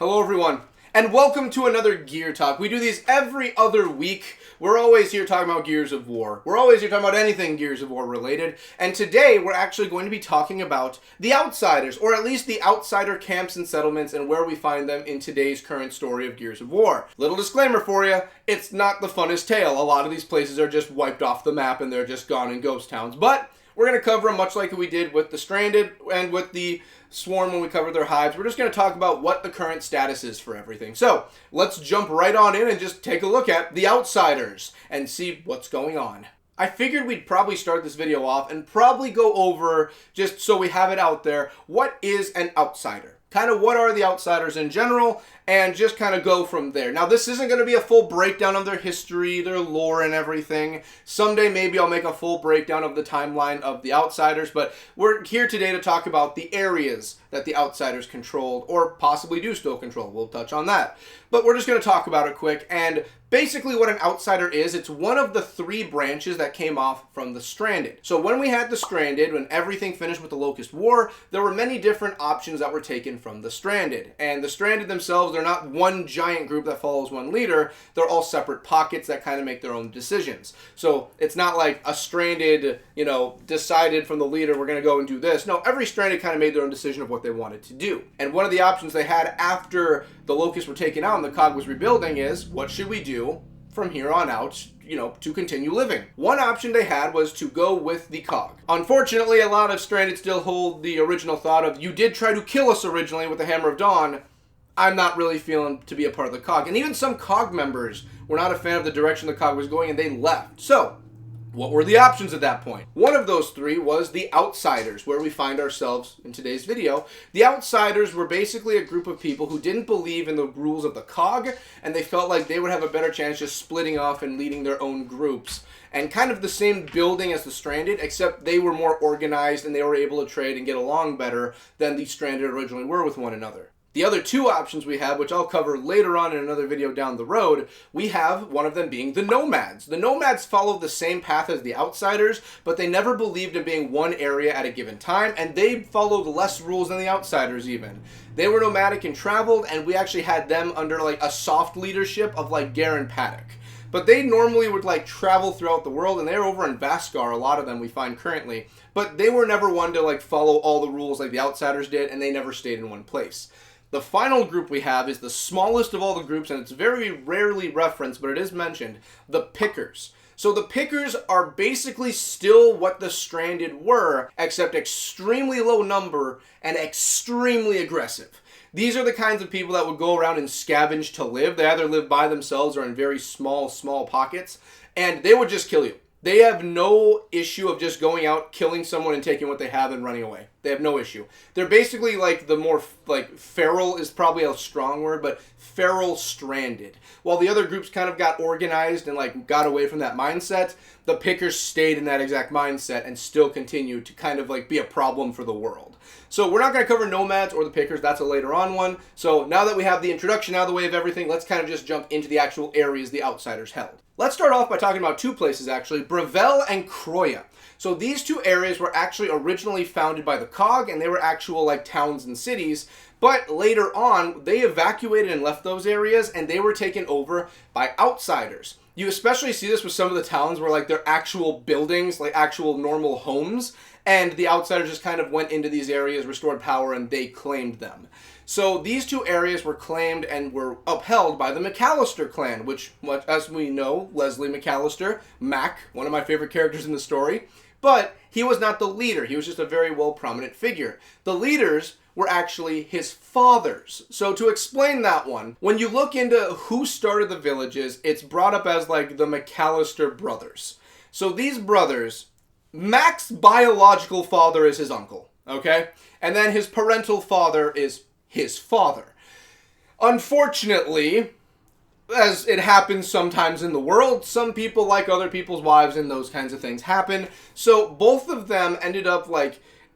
Hello everyone, and welcome to another Gear Talk. We do these every other week. We're always here talking about Gears of War. We're always here talking about anything Gears of War related. And today we're actually going to be talking about the Outsiders, or at least the Outsider camps and settlements and where we find them in today's current story of Gears of War. Little disclaimer for you, it's not the funnest tale. A lot of these places are just wiped off the map and they're just gone in ghost towns. But we're going to cover them much like we did with the Stranded and with the Swarm when we covered their hives. We're just going to talk about what the current status is for everything. So, let's jump right on in and just take a look at the Outsiders and see what's going on. I figured we'd probably start this video off and probably go over, just so we have it out there, what is an Outsider? Kind of what are the Outsiders in general, and just kind of go from there. Now, this isn't going to be a full breakdown of their history, their lore, and everything. Someday, maybe I'll make a full breakdown of the timeline of the Outsiders, but we're here today to talk about the areas that the Outsiders controlled, or possibly do still control. We'll touch on that. But we're just going to talk about it quick, and basically what an Outsider is, it's one of the three branches that came off from the Stranded. So when we had the Stranded, when everything finished with the Locust War, there were many different options that were taken from the Stranded. And the Stranded themselves, they're not one giant group that follows one leader, they're all separate pockets that kind of make their own decisions. So it's not like a Stranded, decided from the leader, we're going to go and do this. No, every Stranded kind of made their own decision of what they wanted to do. And one of the options they had after the Locusts were taken out and the cog was rebuilding is, what should we do from here on out, to continue living? One option they had was to go with the cog. Unfortunately, a lot of Stranded still hold the original thought of, you did try to kill us originally with the Hammer of Dawn. I'm not really feeling to be a part of the cog. And even some cog members were not a fan of the direction the cog was going and they left. So, what were the options at that point? One of those three was the Outsiders, where we find ourselves in today's video. The Outsiders were basically a group of people who didn't believe in the rules of the cog, and they felt like they would have a better chance just splitting off and leading their own groups. And kind of the same building as the Stranded, except they were more organized and they were able to trade and get along better than the Stranded originally were with one another. The other two options we have, which I'll cover later on in another video down the road, we have one of them being the Nomads. The Nomads followed the same path as the Outsiders, but they never believed in being one area at a given time, and they followed less rules than the Outsiders even. They were nomadic and traveled, and we actually had them under like a soft leadership of like Garen Paddock. But they normally would like travel throughout the world, and they're over in Vaskar, a lot of them we find currently. But they were never one to like follow all the rules like the Outsiders did, and they never stayed in one place. The final group we have is the smallest of all the groups, and it's very rarely referenced, but it is mentioned, the Pickers. So the Pickers are basically still what the Stranded were, except extremely low number and extremely aggressive. These are the kinds of people that would go around and scavenge to live. They either live by themselves or in very small pockets, and they would just kill you. They have no issue of just going out, killing someone and taking what they have and running away. They have no issue. They're basically like the more, feral is probably a strong word, but feral Stranded. While the other groups kind of got organized and got away from that mindset, the Pickers stayed in that exact mindset and still continue to kind of be a problem for the world. So we're not going to cover Nomads or the Pickers, that's a later on one. So now that we have the introduction out of the way of everything, let's kind of just jump into the actual areas the Outsiders held. Let's start off by talking about two places actually, Brevel and Croya. So these two areas were actually originally founded by the cog, and they were actual towns and cities, but later on they evacuated and left those areas and they were taken over by Outsiders. You especially see this with some of the towns where they're actual buildings, like actual normal homes, and the Outsiders just kind of went into these areas, restored power, and they claimed them. So these two areas were claimed and were upheld by the McAllister clan, which, as we know, Leslie McAllister, Mac, one of my favorite characters in the story, but he was not the leader. He was just a very well-prominent figure. The leaders were actually his fathers. So to explain that one, when you look into who started the villages, it's brought up as the McAllister brothers. So these brothers, Mac's biological father is his uncle, okay? And then his parental father is his father. Unfortunately, as it happens sometimes in the world, some people like other people's wives and those kinds of things happen. So both of them ended up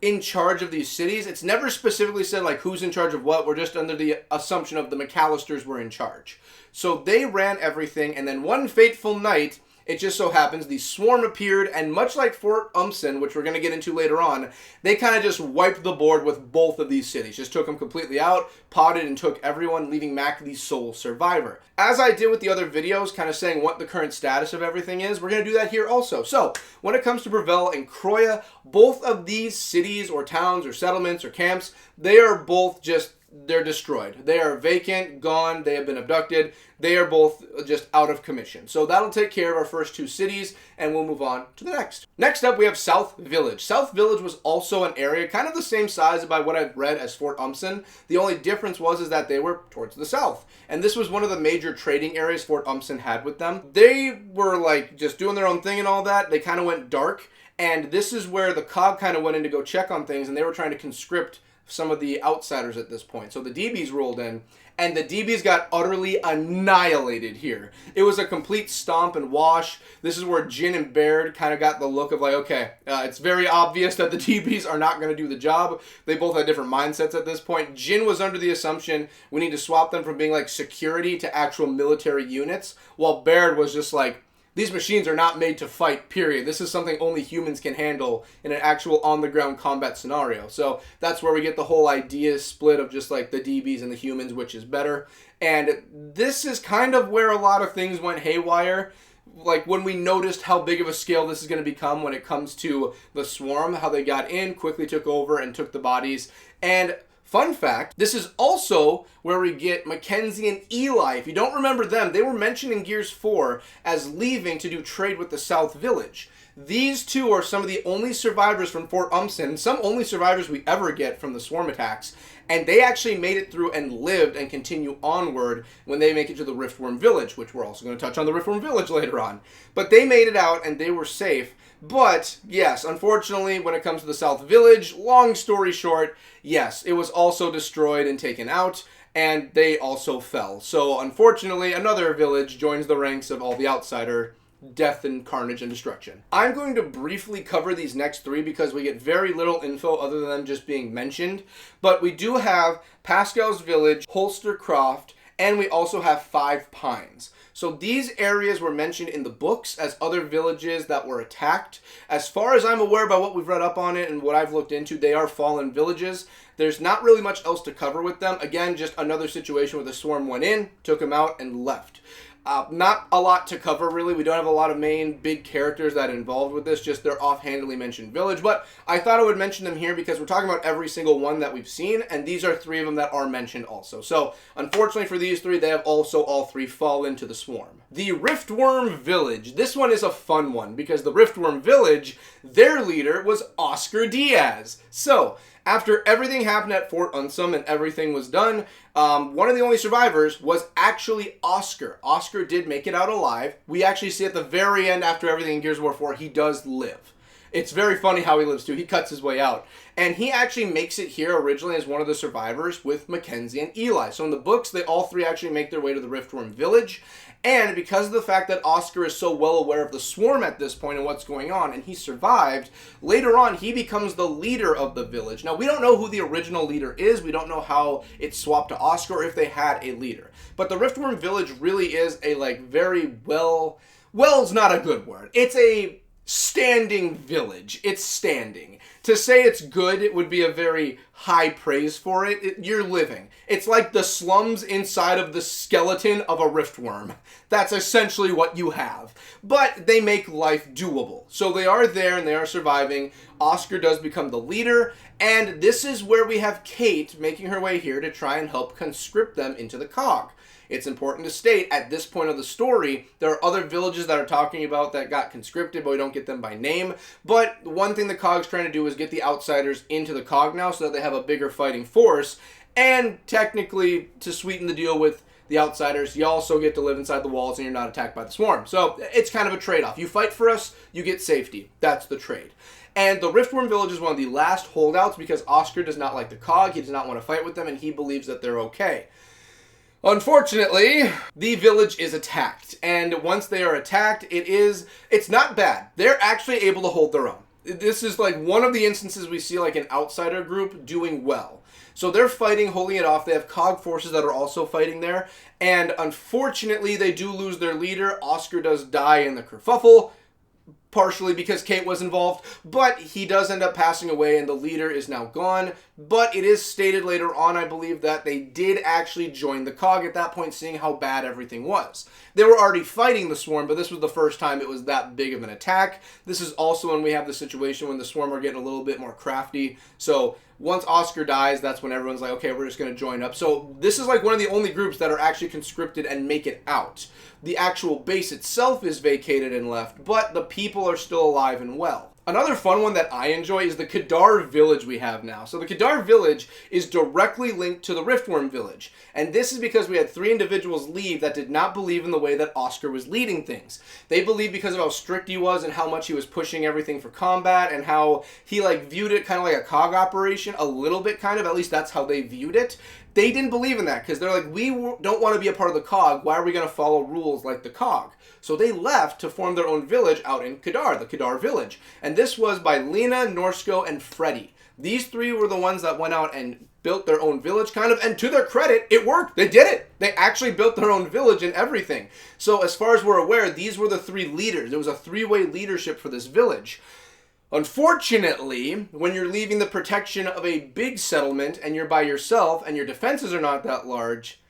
in charge of these cities. It's never specifically said who's in charge of what. We're just under the assumption of the McAllisters were in charge. So they ran everything, and then one fateful night, It just so happens the swarm appeared, and much like Fort Umsen, which we're going to get into later on, they kind of just wiped the board with both of these cities. Just took them completely out, potted and took everyone, leaving Mac the sole survivor. As I did with the other videos, kind of saying what the current status of everything is, we're going to do that here also. So, when it comes to Brevel and Croya, both of these cities or towns or settlements or camps, they are both just, they're destroyed. They are vacant, gone, they have been abducted. They are both just out of commission. So that'll take care of our first two cities, and we'll move on to the next. Next up, we have South Village. South Village was also an area kind of the same size by what I've read as Fort Umsen. The only difference was that they were towards the south. And this was one of the major trading areas Fort Umsen had with them. They were like just doing their own thing and all that. They kind of went dark. And this is where the COG kind of went in to go check on things, and they were trying to conscript some of the outsiders at this point. So the DBs rolled in, and the DBs got utterly annihilated here. It was a complete stomp and wash. This is where Jin and Baird kind of got the look of like, okay, it's very obvious that the DBs are not going to do the job. They both had different mindsets at this point. Jin was under the assumption we need to swap them from being like security to actual military units, while Baird was just like, these machines are not made to fight, period. This is something only humans can handle in an actual on-the-ground combat scenario. So that's where we get the whole idea split of just like the DBs and the humans, which is better. And this is kind of where a lot of things went haywire. Like when we noticed how big of a scale this is going to become when it comes to the swarm, how they got in, quickly took over and took the bodies. And fun fact, this is also where we get Mackenzie and Eli. If you don't remember them, they were mentioned in Gears 4 as leaving to do trade with the South Village. These two are some of the only survivors from Fort Umsen, and some only survivors we ever get from the swarm attacks. And they actually made it through and lived and continue onward when they make it to the Riftworm Village, which we're also going to touch on the Riftworm Village later on. But they made it out and they were safe. But, yes, unfortunately, when it comes to the South Village, long story short, yes, it was also destroyed and taken out, and they also fell. So, unfortunately, another village joins the ranks of all the outsider death and carnage and destruction. I'm going to briefly cover these next three because we get very little info other than them just being mentioned. But we do have Pascal's Village, Holster Croft, and we also have Five Pines. So these areas were mentioned in the books as other villages that were attacked. As far as I'm aware by what we've read up on it and what I've looked into, they are fallen villages. There's not really much else to cover with them. Again, just another situation where the swarm went in, took them out, and left. Not a lot to cover, really. We don't have a lot of main big characters that are involved with this, just their offhandedly mentioned village. But I thought I would mention them here because we're talking about every single one that we've seen, and these are three of them that are mentioned also. So, unfortunately for these three, they have also all three fallen to the swarm. The Riftworm Village. This one is a fun one because the Riftworm Village, their leader was Oscar Diaz. So, after everything happened at Fort Unsum and everything was done, one of the only survivors was actually Oscar. Oscar did make it out alive. We actually see at the very end, after everything in Gears of War 4, he does live. It's very funny how he lives too. He cuts his way out. And he actually makes it here originally as one of the survivors with Mackenzie and Eli. So in the books, they all three actually make their way to the Riftworm Village. And because of the fact that Oscar is so well aware of the swarm at this point and what's going on, and he survived, later on he becomes the leader of the village. Now, we don't know who the original leader is. We don't know how it swapped to Oscar or if they had a leader. But the Riftworm Village really is a, very well's not a good word. It's a standing village. It's standing. To say it's good, it would be a very high praise for it. You're living. It's like the slums inside of the skeleton of a riftworm. That's essentially what you have. But they make life doable. So they are there and they are surviving. Oscar does become the leader. And this is where we have Kate making her way here to try and help conscript them into the COG. It's important to state, at this point of the story, there are other villages that are talking about that got conscripted, but we don't get them by name. But one thing the COG's trying to do is get the outsiders into the COG now so that they have a bigger fighting force. And technically, to sweeten the deal with the outsiders, you also get to live inside the walls and you're not attacked by the swarm. So it's kind of a trade-off. You fight for us, you get safety. That's the trade. And the Riftworm Village is one of the last holdouts because Oscar does not like the COG, he does not want to fight with them, and he believes that they're okay. Unfortunately, the village is attacked, and once they are attacked, it's not bad. They're actually able to hold their own. This is like one of the instances we see like an outsider group doing well. So they're fighting, holding it off. They have COG forces that are also fighting there. And unfortunately, they do lose their leader. Oscar does die in the kerfuffle, partially because Kate was involved, but he does end up passing away and the leader is now gone. But it is stated later on, I believe, that they did actually join the COG at that point, seeing how bad everything was. They were already fighting the Swarm, but this was the first time it was that big of an attack. This is also when we have the situation when the Swarm are getting a little bit more crafty. So once Oscar dies, that's when everyone's like, okay, we're just going to join up. So this is like one of the only groups that are actually conscripted and make it out. The actual base itself is vacated and left, but the people are still alive and well. Another fun one that I enjoy is the Kadar village we have now. So the Kadar village is directly linked to the Riftworm village. And this is because we had 3 individuals leave that did not believe in the way that Oscar was leading things. They believed because of how strict he was and how much he was pushing everything for combat and how he like viewed it kind of like a COG operation, a little bit kind of, at least that's how they viewed it. They didn't believe in that because they're like, we don't want to be a part of the COG. Why are we going to follow rules like the COG? So they left to form their own village out in Kadar, the Kadar village. And this was by Lena, Norsko, and Freddy. These 3 were the ones that went out and built their own village, kind of. And to their credit, it worked. They did it. They actually built their own village and everything. So as far as we're aware, these were the 3 leaders. There was a 3-way leadership for this village. Unfortunately, when you're leaving the protection of a big settlement and you're by yourself and your defenses are not that large,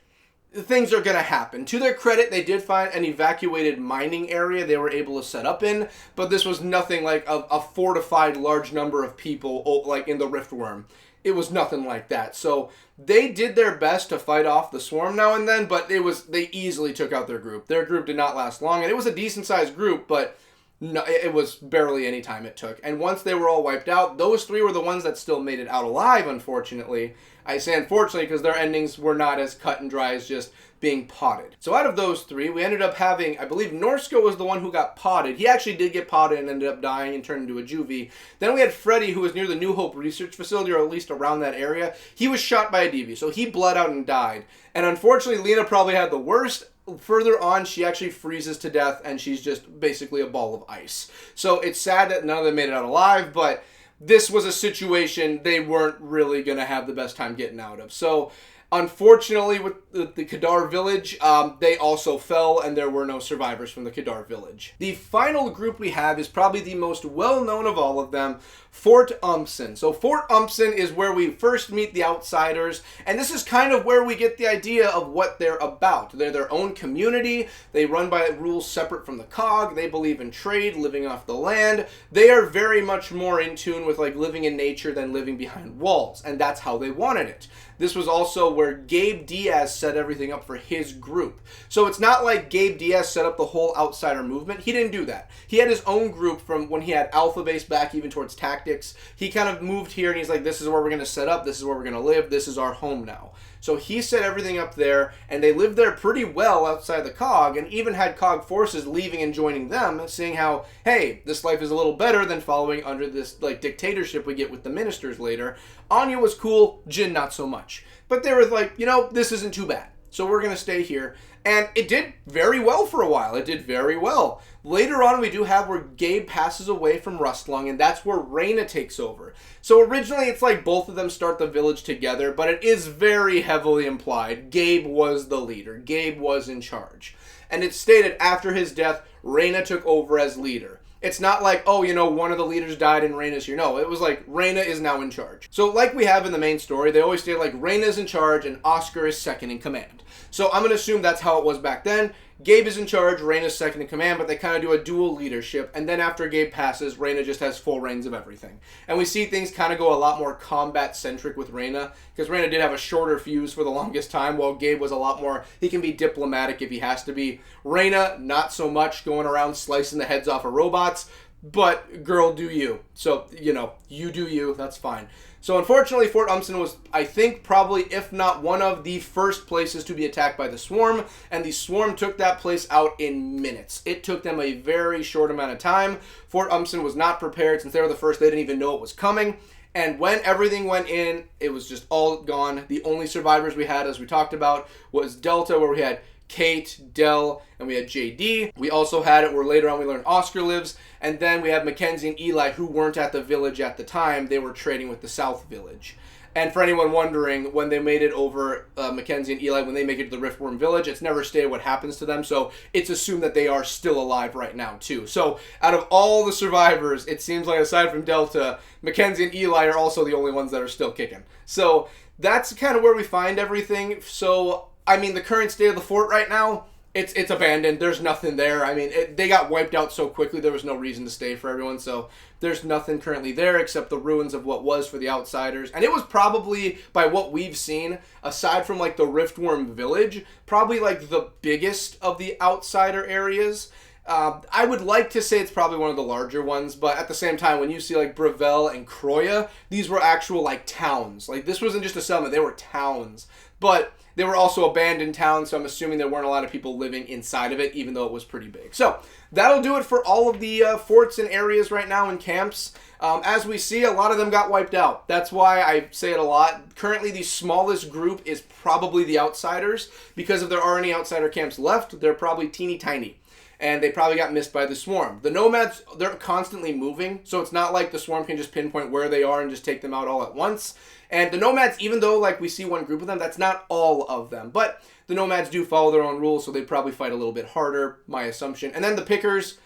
things are going to happen. To their credit, they did find an evacuated mining area they were able to set up in, but this was nothing like a fortified large number of people like in the Riftworm. It was nothing like that. So they did their best to fight off the Swarm now and then, but they easily took out their group. Their group did not last long, and it was a decent-sized group, but no, it was barely any time it took. And once they were all wiped out, those 3 were the ones that still made it out alive, unfortunately. I say unfortunately because their endings were not as cut and dry as just being potted. So out of those 3, we ended up having, I believe Norsko was the one who got potted. He actually did get potted and ended up dying and turned into a juvie. Then we had Freddy, who was near the New Hope Research Facility, or at least around that area. He was shot by a DV, so he bled out and died. And unfortunately, Lena probably had the worst. Further on, she actually freezes to death, and she's just basically a ball of ice. So it's sad that none of them made it out alive, but this was a situation they weren't really going to have the best time getting out of. So unfortunately, with the Kadar village, they also fell, and there were no survivors from the Kadar village. The final group we have is probably the most well-known of all of them, Fort Umpson. So Fort Umpson is where we first meet the outsiders, and this is kind of where we get the idea of what they're about. They're their own community. They run by rules separate from the COG. They believe in trade, living off the land. They are very much more in tune with like living in nature than living behind walls, and that's how they wanted it. This was also where Gabe Diaz set everything up for his group. So it's not like Gabe Diaz set up the whole outsider movement. He didn't do that. He had his own group from when he had Alpha Base back even towards Tactics. He kind of moved here and he's like, this is where we're going to set up. This is where we're going to live. This is our home now. So he set everything up there, and they lived there pretty well outside the COG, and even had COG forces leaving and joining them, seeing how, hey, this life is a little better than following under this like dictatorship we get with the ministers later. Anya was cool, Jin not so much. But they were like, you know, this isn't too bad. So we're going to stay here. And it did very well for a while. It did very well. Later on, we do have where Gabe passes away from Rustlung, and that's where Reyna takes over. So originally, it's like both of them start the village together, but it is very heavily implied Gabe was the leader. Gabe was in charge. And it's stated after his death, Reyna took over as leader. It's not like, oh, you know, one of the leaders died and Reyna's here. No, it was like, Reyna is now in charge. So like we have in the main story, they always say like, Reyna's in charge and Oscar is second in command. So I'm going to assume that's how it was back then. Gabe is in charge, Reyna's second in command, but they kind of do a dual leadership. And then after Gabe passes, Reyna just has full reins of everything. And we see things kind of go a lot more combat-centric with Reyna, because Reyna did have a shorter fuse for the longest time, while Gabe was a lot more, he can be diplomatic if he has to be. Reyna, not so much, going around slicing the heads off of robots, but girl, do you. So, you know, you do you, that's fine. So unfortunately, Fort Umpson was, I think, probably, if not one of the first places to be attacked by the Swarm, and the Swarm took that place out in minutes. It took them a very short amount of time. Fort Umpson was not prepared. Since they were the first, they didn't even know it was coming. And when everything went in, it was just all gone. The only survivors we had, as we talked about, was Delta, where we had Kate, Dell, and we had JD. We also had it where later on we learned Oscar lives, and then we have Mackenzie and Eli who weren't at the village at the time. They were trading with the South Village. And for anyone wondering, when they made it over, Mackenzie and Eli, when they make it to the Riftworm Village, it's never stated what happens to them, so it's assumed that they are still alive right now, too. So, out of all the survivors, it seems like aside from Delta, Mackenzie and Eli are also the only ones that are still kicking. So, that's kind of where we find everything. So, I mean, the current state of the fort right now, it's abandoned. There's nothing there. I mean, they got wiped out so quickly, there was no reason to stay for everyone. So there's nothing currently there except the ruins of what was for the outsiders. And it was probably, by what we've seen, aside from like the Riftworm Village, probably like the biggest of the outsider areas. I would like to say it's probably one of the larger ones, but at the same time, when you see like Gravel and Croya, these were actual like towns. Like this wasn't just a settlement, they were towns. But they were also abandoned towns, so I'm assuming there weren't a lot of people living inside of it, even though it was pretty big. So that'll do it for all of the forts and areas right now in camps. As we see, a lot of them got wiped out. That's why I say it a lot. Currently, the smallest group is probably the outsiders, because if there are any outsider camps left, they're probably teeny tiny. And they probably got missed by the swarm. The nomads, they're constantly moving, so it's not like the swarm can just pinpoint where they are and just take them out all at once. And the nomads, even though like we see one group of them, that's not all of them. But the nomads do follow their own rules, so they probably fight a little bit harder, my assumption. And then the pickers,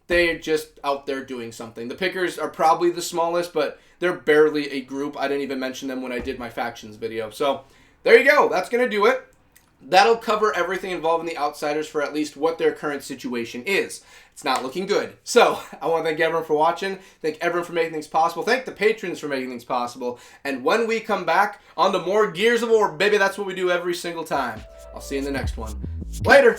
they're just out there doing something. The pickers are probably the smallest, but they're barely a group. I didn't even mention them when I did my factions video. So there you go. That's going to do it. That'll cover everything involving the outsiders for at least what their current situation is. It's not looking good. So, I want to thank everyone for watching. Thank everyone for making things possible. Thank the patrons for making things possible. And when we come back, on to more Gears of War, baby, that's what we do every single time. I'll see you in the next one. Later!